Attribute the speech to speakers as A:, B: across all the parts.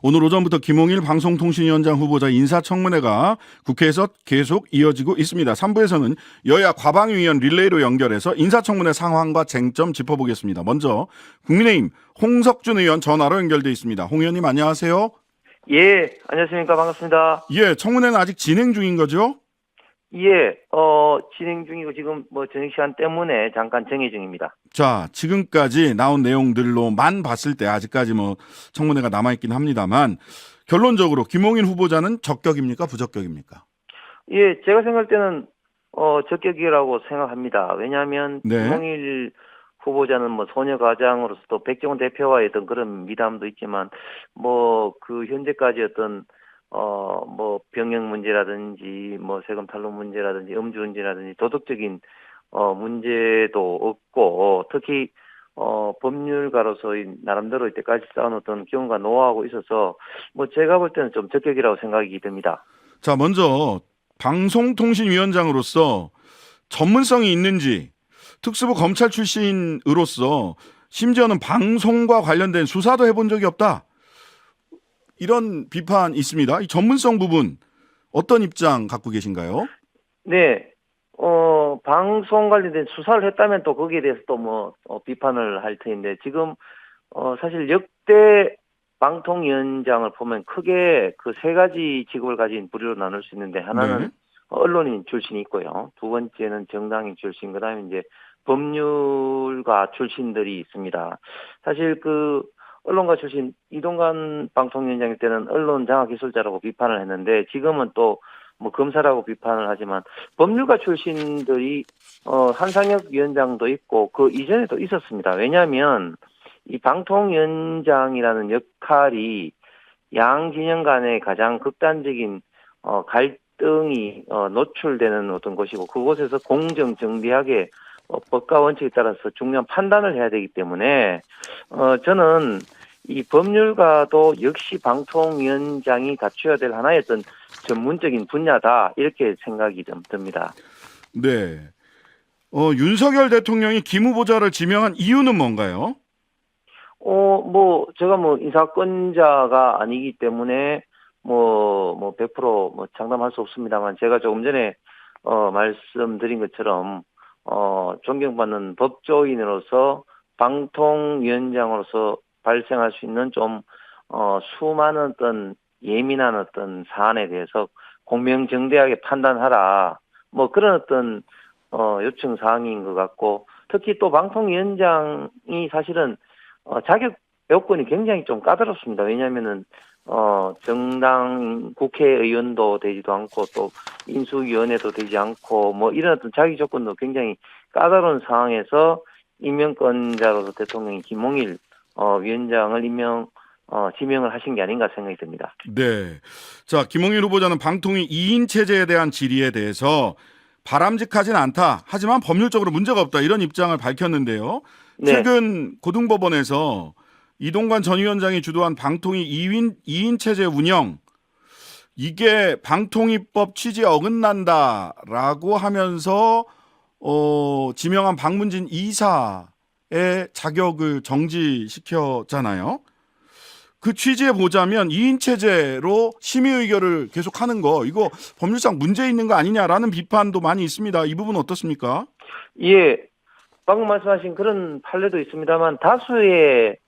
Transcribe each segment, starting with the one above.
A: 오늘 오전부터 김홍일 방송통신위원장 후보자 인사청문회가 국회에서 계속 이어지고 있습니다. 3부에서는 여야 과방위원 릴레이로 연결해서 인사청문회 상황과 쟁점 짚어보겠습니다. 먼저 국민의힘 홍석준 의원 전화로 연결돼 있습니다. 홍 의원님 안녕하세요.
B: 예, 안녕하십니까. 반갑습니다.
A: 예, 청문회는 아직 진행 중인 거죠?
B: 예, 진행 중이고 지금 저녁 시간 때문에 잠깐 정해 중입니다.
A: 자, 지금까지 나온 내용들로만 봤을 때 아직까지 청문회가 남아있긴 합니다만 결론적으로 김홍일 후보자는 적격입니까? 부적격입니까?
B: 예, 제가 생각할 때는 적격이라고 생각합니다. 왜냐하면
A: 네.
B: 김홍일 후보자는 소녀 가장으로서도 백종원 대표와의 어떤 그런 미담도 있지만 그 현재까지 어떤 병역 문제라든지 세금 탈루 문제라든지 음주운전이라든지 도덕적인 문제도 없고 특히 법률가로서 나름대로 이때까지 쌓은 어떤 경험과 노하우가 있어서 제가 볼 때는 좀 적격이라고 생각이 듭니다.
A: 자, 먼저 방송통신위원장으로서 전문성이 있는지 특수부 검찰 출신으로서 심지어는 방송과 관련된 수사도 해본 적이 없다. 이런 비판 있습니다. 이 전문성 부분 어떤 입장 갖고 계신가요?
B: 네, 방송 관련된 수사를 했다면 또 거기에 대해서 또 비판을 할 텐데 지금 사실 역대 방통위원장을 보면 크게 그 세 가지 직업을 가진 부류로 나눌 수 있는데 하나는
A: 네.
B: 언론인 출신이 있고요. 두 번째는 정당인 출신, 그다음에 이제 법률가 출신들이 있습니다. 사실 그 언론가 출신 이동관 방통위원장 때는 언론 장악 기술자라고 비판을 했는데 지금은 또 검사라고 비판을 하지만 법률가 출신들이 한상혁 위원장도 있고 그 이전에도 있었습니다. 왜냐하면 이 방통위원장이라는 역할이 양 진영 간의 가장 극단적인 갈등이 노출되는 어떤 것이고 그곳에서 공정 정비하게 법과 원칙에 따라서 중요한 판단을 해야 되기 때문에 저는 이 법률가도 역시 방통위원장이 갖춰야 될 하나의 어떤 전문적인 분야다 이렇게 생각이 좀 듭니다.
A: 네. 윤석열 대통령이 김 후보자를 지명한 이유는 뭔가요?
B: 제가 인사권자가 아니기 때문에 100% 장담할 수 없습니다만 제가 조금 전에 말씀드린 것처럼 존경받는 법조인으로서 방통위원장으로서 발생할 수 있는 좀 수많은 어떤 예민한 어떤 사안에 대해서 공명정대하게 판단하라 그런 어떤 요청 사항인 것 같고 특히 또 방통위원장이 사실은 자격 요건이 굉장히 좀 까다롭습니다. 왜냐하면은 정당 국회의원도 되지도 않고 또 인수위원회도 되지 않고 이런 어떤 자격 조건도 굉장히 까다로운 상황에서 임명권자로서 대통령이 김홍일 위원장을 지명을 하신 게 아닌가 생각이 듭니다.
A: 네. 자, 김홍일 후보자는 방통위 2인 체제에 대한 질의에 대해서 바람직하진 않다. 하지만 법률적으로 문제가 없다. 이런 입장을 밝혔는데요.
B: 네.
A: 최근 고등법원에서 이동관 전 위원장이 주도한 방통위 2인 체제 운영 이게 방통위법 취지에 어긋난다라고 하면서 지명한 박문진 이사의 자격을 정지시켰잖아요. 그 취지에 보자면 2인 체제로 심의 의결을 계속하는 거 이거 법률상 문제 있는 거 아니냐라는 비판도 많이 있습니다. 이 부분 어떻습니까?
B: 예, 방금 말씀하신 그런 판례도 있습니다만 다수의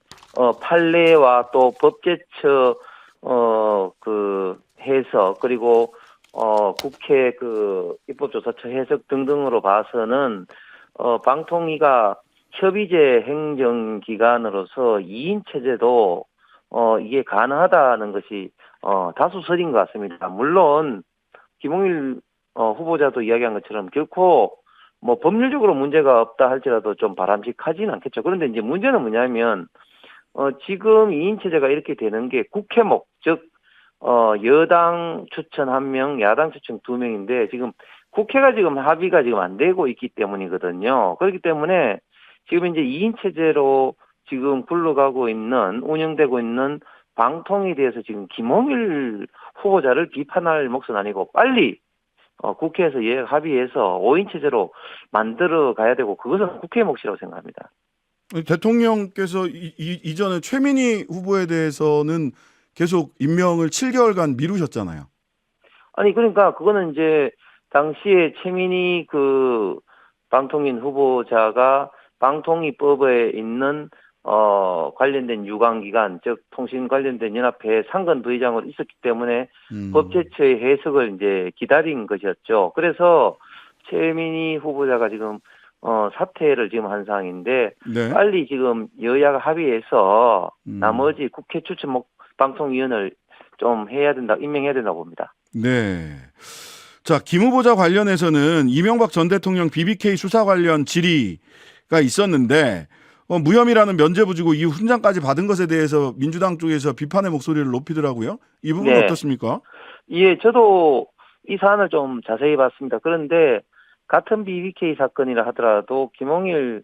B: 판례와 또 법제처 그 해석 그리고 국회 그 입법조사처 해석 등등으로 봐서는 방통위가 협의제 행정기관으로서 2인 체제도 이게 가능하다는 것이 다수설인 것 같습니다. 물론 김홍일 후보자도 이야기한 것처럼 결코 법률적으로 문제가 없다 할지라도 좀 바람직하지는 않겠죠. 그런데 이제 문제는 뭐냐면 지금 2인 체제가 이렇게 되는 게 국회목 즉 여당 추천 1명, 야당 추천 2명인데 지금 국회가 지금 합의가 지금 안 되고 있기 때문이거든요. 그렇기 때문에 지금 이제 2인 체제로 지금 굴러가고 있는 운영되고 있는 방통위에 대해서 지금 김홍일 후보자를 비판할 몫은 아니고 빨리 국회에서 합의해서 5인 체제로 만들어 가야 되고 그것은 국회의 몫이라고 생각합니다.
A: 대통령께서 이전에 최민희 후보에 대해서는 계속 임명을 7개월간 미루셨잖아요.
B: 아니 그러니까 그거는 이제 당시에 최민희 그 방통인 후보자가 방통위법에 있는 관련된 유관기관 즉 통신 관련된 연합회 상근 부의장으로 있었기 때문에 법제처의 해석을 이제 기다린 것이었죠. 그래서 최민희 후보자가 지금 사퇴를 지금 한 상황인데
A: 네.
B: 빨리 지금 여야가 합의해서
A: 음.
B: 나머지 국회 추천 방통위원을 좀 해야 된다, 임명해야 된다고 봅니다.
A: 네. 자, 김 후보자 관련해서는 이명박 전 대통령 BBK 수사 관련 질의가 있었는데 무혐의라는 면죄부지고 이후 훈장까지 받은 것에 대해서 민주당 쪽에서 비판의 목소리를 높이더라고요. 이 부분
B: 네.
A: 어떻습니까?
B: 예, 저도 이 사안을 좀 자세히 봤습니다. 그런데 같은 BBK 사건이라 하더라도 김홍일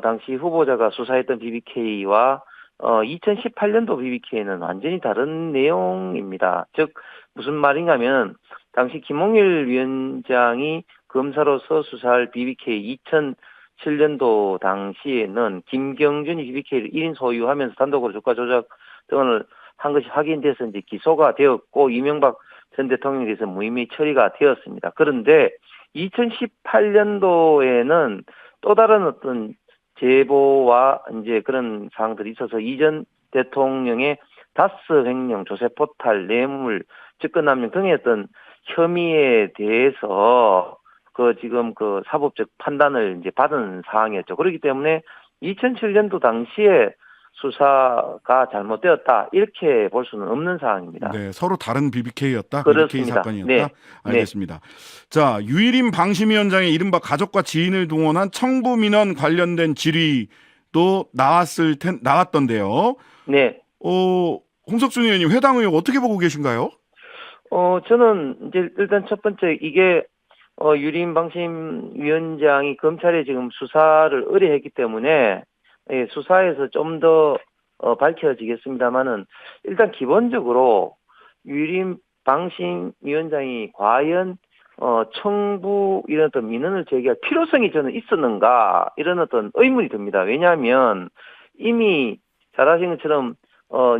B: 당시 후보자가 수사했던 BBK와 2018년도 BBK는 완전히 다른 내용입니다. 즉 무슨 말인가면 당시 김홍일 위원장이 검사로서 수사할 BBK 2007년도 당시에는 김경준이 BBK를 1인 소유하면서 단독으로 주가 조작 등을 한 것이 확인돼서 이제 기소가 되었고 이명박 전 대통령에 대해서 무혐의 처리가 되었습니다. 그런데 2018년도에는 또 다른 어떤 제보와 이제 그런 사항들이 있어서 이전 대통령의 다스 횡령, 조세 포탈, 뇌물, 직권남용 등의 어떤 혐의에 대해서 지금 사법적 판단을 이제 받은 사항이었죠. 그렇기 때문에 2007년도 당시에 수사가 잘못되었다 이렇게 볼 수는 없는 사항입니다.
A: 네, 서로 다른 BBK였다.
B: 그렇습니다.
A: BBK 사건이었다.
B: 네.
A: 알겠습니다. 자, 유일임 방심위원장의 이른바 가족과 지인을 동원한 청부 민원 관련된 질의도 나왔던데요.
B: 네.
A: 홍석준 의원님 해당 의혹 어떻게 보고 계신가요?
B: 저는 이제 일단 첫 번째 이게 유림 방심위원장이 검찰에 지금 수사를 의뢰했기 때문에 수사에서 좀 더 밝혀지겠습니다만은 일단 기본적으로 유림 방심위원장이 과연 청부 이런 어떤 민원을 제기할 필요성이 저는 있었는가 이런 어떤 의문이 듭니다. 왜냐하면 이미 잘 아시는 것처럼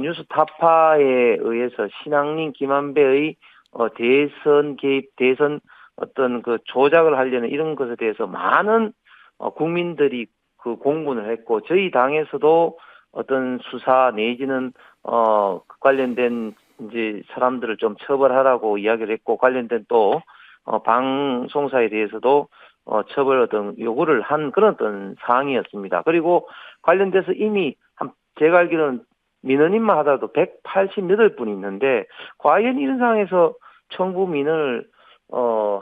B: 뉴스 타파에 의해서 신앙민 김한배의 대선 개입, 대선 어떤 조작을 하려는 이런 것에 대해서 많은 국민들이 공분을 했고 저희 당에서도 어떤 수사 내지는 관련된 이제 사람들을 좀 처벌하라고 이야기를 했고 관련된 또 방송사에 대해서도 처벌 어떤 요구를 한 그런 어떤 사항이었습니다. 그리고 관련돼서 이미 제가 알기로는 민원인만 하더라도 188분이 있는데 과연 이런 상황에서 청부 민원을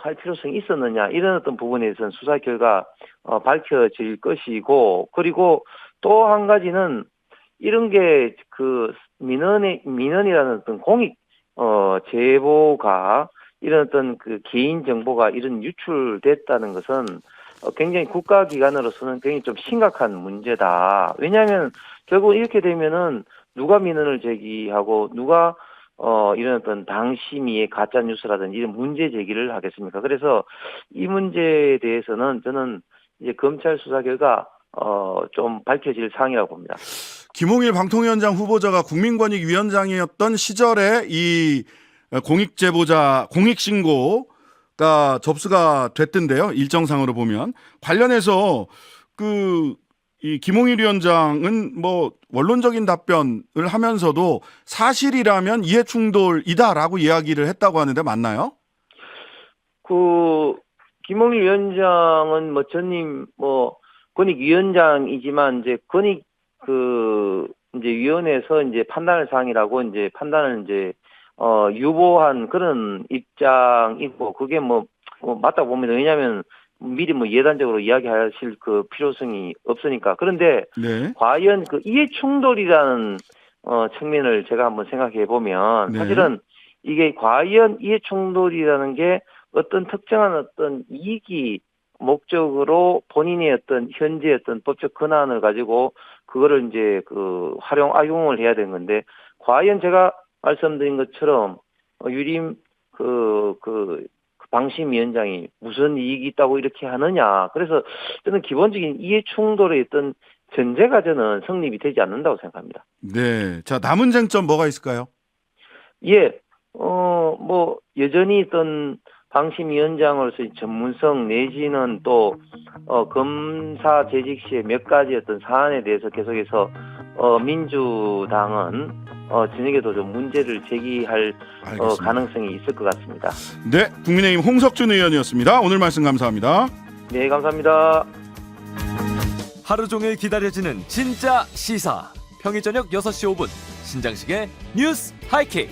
B: 할 필요성이 있었느냐 이런 어떤 부분에 대해서는 수사 결과 밝혀질 것이고 그리고 또 한 가지는 이런 게 민원이라는 어떤 공익 제보가 이런 어떤 개인 정보가 이런 유출됐다는 것은 굉장히 국가기관으로서는 굉장히 좀 심각한 문제다. 왜냐하면 결국 이렇게 되면은 누가 민원을 제기하고 누가 이런 어떤 당심위의 가짜 뉴스라든지 이런 문제 제기를 하겠습니까? 그래서 이 문제에 대해서는 저는 이제 검찰 수사 결과 좀 밝혀질 사항이라고 봅니다.
A: 김홍일 방통위원장 후보자가 국민권익위원장이었던 시절에 이 공익제보자 공익신고가 접수가 됐던데요. 일정상으로 보면 관련해서 이 김홍일 위원장은 뭐 원론적인 답변을 하면서도 사실이라면 이해충돌이다라고 이야기를 했다고 하는데 맞나요?
B: 김홍일 위원장은 전임 권익위원장이지만 이제 이제 위원회에서 이제 판단할 사항이라고 이제 판단을 이제 유보한 그런 입장이고 그게 맞다고 봅니다. 왜냐하면 미리 예단적으로 이야기하실 필요성이 없으니까. 그런데
A: 네.
B: 과연 이해 충돌이라는 측면을 제가 한번 생각해 보면
A: 네.
B: 사실은 이게 과연 이해 충돌이라는 게 어떤 특정한 어떤 이익이 목적으로 본인의 어떤 현재 어떤 법적 권한을 가지고 그거를 이제 악용을 해야 되는 건데 과연 제가 말씀드린 것처럼 유림 방심위원장이 무슨 이익이 있다고 이렇게 하느냐. 그래서 저는 기본적인 이해 충돌의 어떤 전제가 저는 성립이 되지 않는다고 생각합니다.
A: 네. 자, 남은 쟁점 뭐가 있을까요?
B: 예, 뭐 여전히 있던 방심위원장으로서의 전문성 내지는 또 검사 재직 시에 몇 가지 어떤 사안에 대해서 계속해서 민주당은 저녁에도 좀 문제를 제기할
A: 알겠습니다.
B: 가능성이 있을 것 같습니다.
A: 네, 국민의힘 홍석준 의원이었습니다. 오늘 말씀 감사합니다.
B: 네, 감사합니다.
C: 하루 종일 기다려지는 진짜 시사. 평일 저녁 6시 5분 신장식의 뉴스 하이킥.